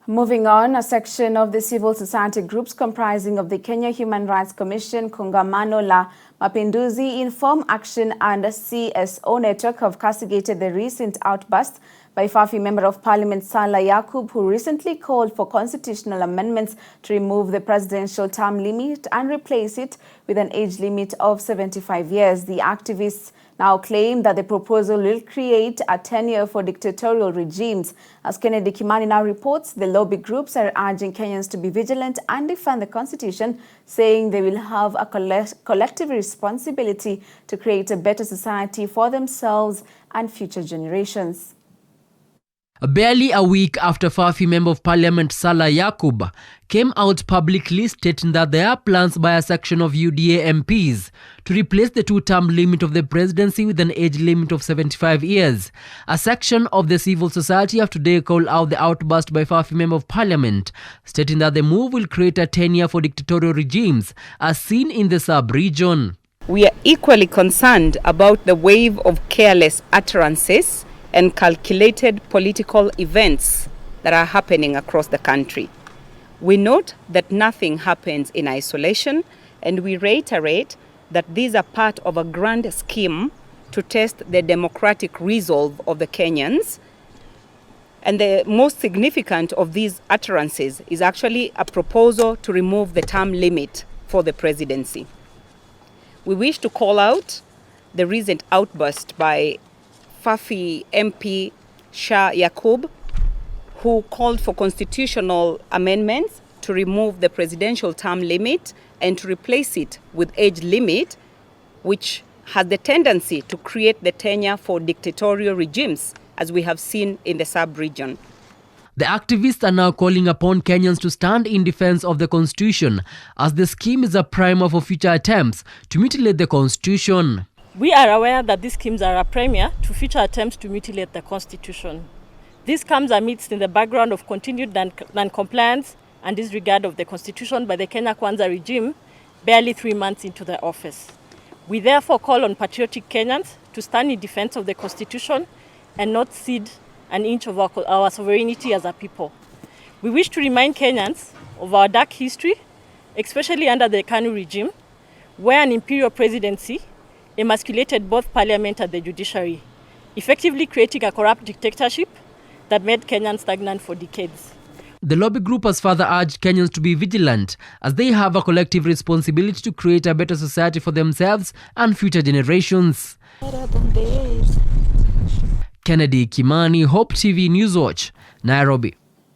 Moving on, a section of the civil society groups comprising of the Kenya Human Rights Commission, Kongamano la Mapinduzi, Inform Action and CSO Network have castigated the recent outburst by Fafi Member of Parliament Salah Yakub, who recently called for constitutional amendments to remove the presidential term limit and replace it with an age limit of 75 years. The activists now claim that the proposal will create a tenure for dictatorial regimes. As Kennedy Kimani now reports, the lobby groups are urging Kenyans to be vigilant and defend the constitution, saying they will have a collective responsibility to create a better society for themselves and future generations. Barely a week after Fafi Member of Parliament Salah Yakub came out publicly stating that there are plans by a section of UDA MPs to replace the two-term limit of the presidency with an age limit of 75 years. A section of the civil society have today called out the outburst by Fafi Member of Parliament, stating that the move will create a tenure for dictatorial regimes as seen in the sub-region. We are equally concerned about the wave of careless utterances and calculated political events that are happening across the country. We note that nothing happens in isolation, and we reiterate that these are part of a grand scheme to test the democratic resolve of the Kenyans. And the most significant of these utterances is actually a proposal to remove the term limit for the presidency. We wish to call out the recent outburst by Fafi Mp Yakub, who called for constitutional amendments to remove the presidential term limit and to replace it with age limit, which has the tendency to create the tenure for dictatorial regimes, as we have seen in the sub-region. The activists are now calling upon Kenyans to stand in defense of the constitution, as the scheme is a primer for future attempts to mutilate the constitution. We are aware that these schemes are a premier to future attempts to mutilate the constitution. This comes amidst in the background of continued non-compliance and disregard of the constitution by the Kenya Kwanza regime barely 3 months into their office. We therefore call on patriotic Kenyans to stand in defense of the constitution and not cede an inch of our sovereignty as a people. We wish to remind Kenyans of our dark history, especially under the KANU regime, where an imperial presidency emasculated both parliament and the judiciary, effectively creating a corrupt dictatorship that made Kenyans stagnant for decades. The lobby group has further urged Kenyans to be vigilant, as they have a collective responsibility to create a better society for themselves and future generations. Kennedy Kimani, Hope TV Newswatch, Nairobi.